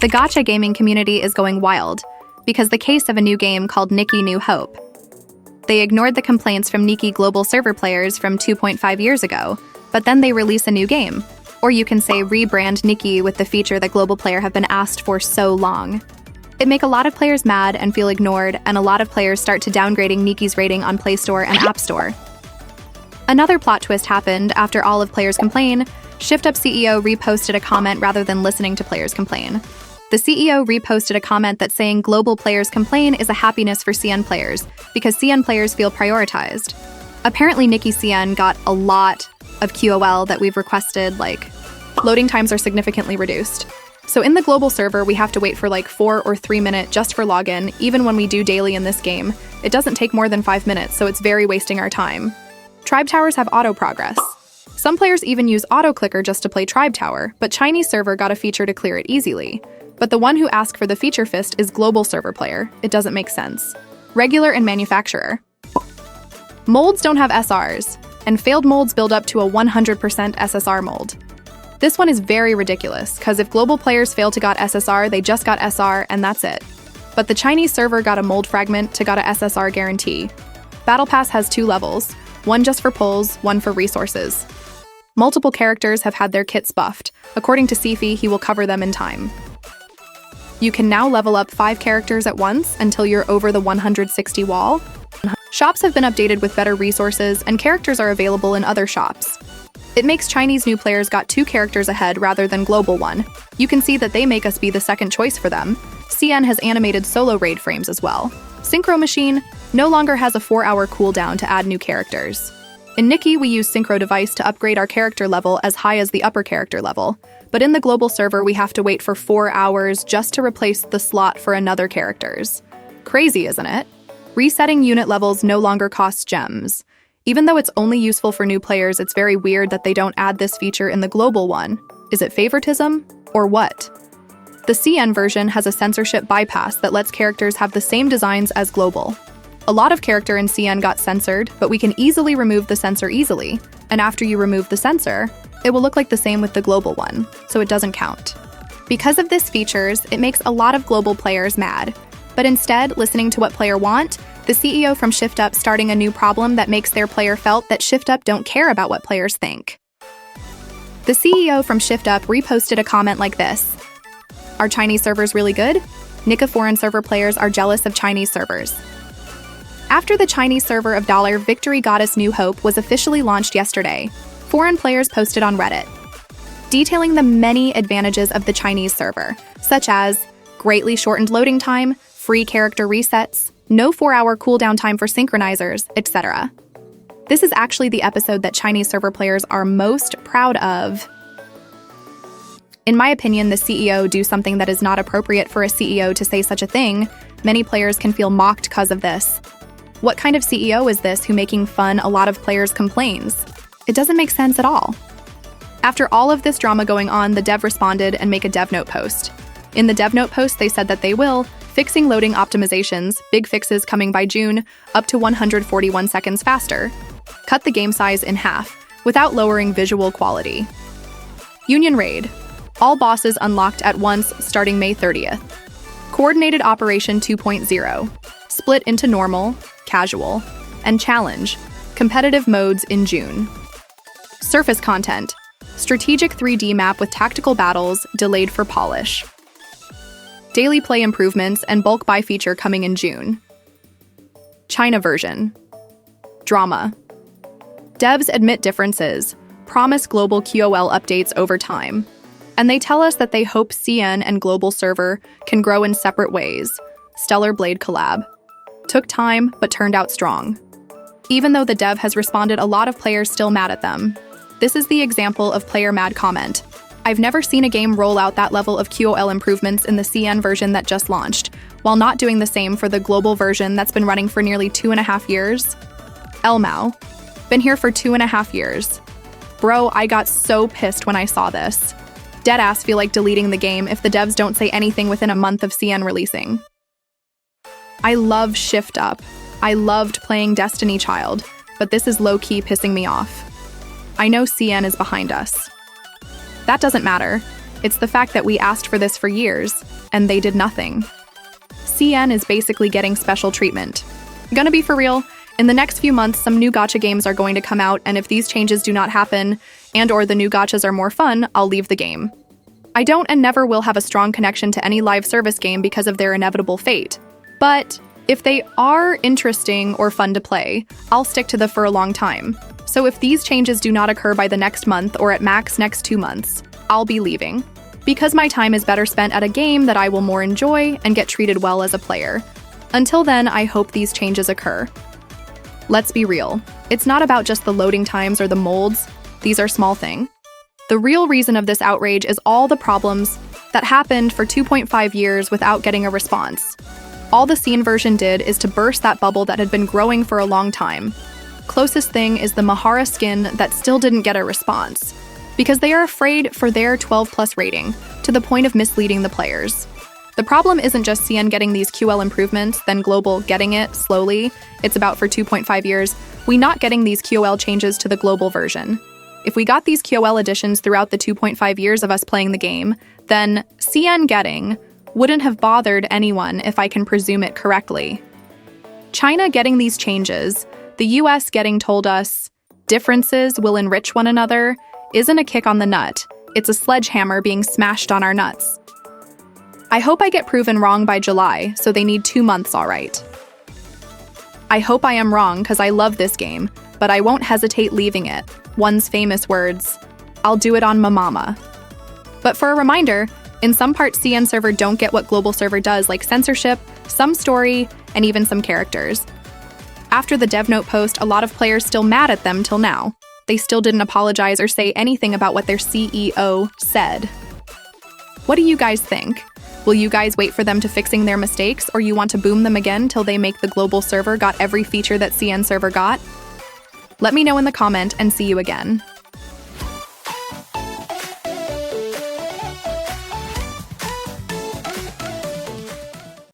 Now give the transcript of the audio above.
The Gacha gaming community is going wild because the case of a new game called Nikke New Hope. They ignored the complaints from Nikke global server players from 2.5 years ago, but then they release a new game. Or you can say rebrand Nikke with the feature that global player have been asked for so long. It make a lot of players mad and feel ignored, and a lot of players start to downgrading Nikke's rating on Play Store and App Store. Another plot twist happened after all of players complain. ShiftUp CEO reposted a comment rather than listening to players complain. The CEO reposted a comment that saying global players complain is a happiness for CN players because CN players feel prioritized. Apparently Nikke CN got a lot of QOL that we've requested, like loading times are significantly reduced. So in the global server, we have to wait for like 4 or 3 minutes just for login. Even when we do daily in this game, it doesn't take more than 5 minutes, so it's very wasting our time. Tribe towers have auto progress. Some players even use auto clicker just to play Tribe Tower, but Chinese server got a feature to clear it easily. But the one who asked for the feature fist is global server player. It doesn't make sense. Regular and manufacturer. Molds don't have SRs, and failed molds build up to a 100% SSR mold. This one is very ridiculous, because if global players fail to got SSR, they just got SR, and that's it. But the Chinese server got a mold fragment to got a SSR guarantee. Battle Pass has 2 levels, one just for pulls, one for resources. Multiple characters have had their kits buffed. According to Sifi, he will cover them in time. You can now level up 5 characters at once until you're over the 160 wall. Shops have been updated with better resources, and characters are available in other shops. It makes Chinese new players got 2 characters ahead rather than global one. You can see that they make us be the second choice for them. CN has animated solo raid frames as well. Synchro Machine no longer has a 4-hour cooldown to add new characters. In Nikke, we use Synchro device to upgrade our character level as high as the upper character level. But in the global server, we have to wait for 4 hours just to replace the slot for another characters. Crazy, isn't it? Resetting unit levels no longer costs gems. Even though it's only useful for new players, it's very weird that they don't add this feature in the global one. Is it favoritism? Or what? The CN version has a censorship bypass that lets characters have the same designs as global. A lot of character in CN got censored, but we can easily remove the censor easily. And after you remove the censor, it will look like the same with the global one, so it doesn't count. Because of this features, it makes a lot of global players mad. But instead, listening to what player want, the CEO from ShiftUp starting a new problem that makes their player felt that ShiftUp don't care about what players think. The CEO from ShiftUp reposted a comment like this. Are Chinese servers really good? Nikke foreign server players are jealous of Chinese servers. After the Chinese server of Victory Goddess New Hope was officially launched yesterday, foreign players posted on Reddit, detailing the many advantages of the Chinese server, such as greatly shortened loading time, free character resets, no 4-hour cooldown time for synchronizers, etc. This is actually the episode that Chinese server players are most proud of. In my opinion, the CEO do something that is not appropriate for a CEO to say such a thing. Many players can feel mocked because of this. What kind of CEO is this who making fun a lot of players complains? It doesn't make sense at all. After all of this drama going on, the dev responded and make a dev note post. In the dev note post, they said that they will fixing loading optimizations, big fixes coming by June, up to 141 seconds faster, cut the game size in half without lowering visual quality. Union Raid, all bosses unlocked at once starting May 30th. Coordinated Operation 2.0, split into normal, casual, and challenge, competitive modes in June. Surface content, strategic 3D map with tactical battles delayed for polish. Daily play improvements and bulk buy feature coming in June. China version. Drama. Devs admit differences, promise global QOL updates over time, and they tell us that they hope CN and global server can grow in separate ways. Stellar Blade collab. Took time, but turned out strong. Even though the dev has responded, a lot of players still mad at them. This is the example of player mad comment. I've never seen a game roll out that level of QOL improvements in the CN version that just launched, while not doing the same for the global version that's been running for nearly 2.5 years. Elmao. Been here for 2.5 years. Bro, I got so pissed when I saw this. Deadass feel like deleting the game if the devs don't say anything within a month of CN releasing. I love ShiftUp. I loved playing Destiny Child, but this is low-key pissing me off. I know CN is behind us. That doesn't matter. It's the fact that we asked for this for years, and they did nothing. CN is basically getting special treatment. Gonna be for real, in the next few months, some new gacha games are going to come out, and if these changes do not happen, and/or the new gachas are more fun, I'll leave the game. I don't and never will have a strong connection to any live service game because of their inevitable fate. But if they are interesting or fun to play, I'll stick to them for a long time. So if these changes do not occur by the next month or at max next 2 months, I'll be leaving. Because my time is better spent at a game that I will more enjoy and get treated well as a player. Until then, I hope these changes occur. Let's be real. It's not about just the loading times or the molds. These are small things. The real reason of this outrage is all the problems that happened for 2.5 years without getting a response. All the scene version did is to burst that bubble that had been growing for a long time. Closest thing is the Mahara skin that still didn't get a response, because they are afraid for their 12+ rating, to the point of misleading the players. The problem isn't just CN getting these QL improvements, then Global getting it slowly. It's about for 2.5 years, we not getting these QL changes to the global version. If we got these QL additions throughout the 2.5 years of us playing the game, then CN getting wouldn't have bothered anyone if I can presume it correctly. China getting these changes, the US getting told us differences will enrich one another, isn't a kick on the nut, it's a sledgehammer being smashed on our nuts. I hope I get proven wrong by July, so they need 2 months alright. I hope I am wrong because I love this game, but I won't hesitate leaving it. One's famous words, I'll do it on my mama. But for a reminder, in some parts CN server don't get what global server does, like censorship, some story, and even some characters. After the dev note post, a lot of players still mad at them till now. They still didn't apologize or say anything about what their CEO said. What do you guys think? Will you guys wait for them to fixing their mistakes, or you want to boom them again till they make the global server got every feature that CN server got? Let me know in the comment and see you again.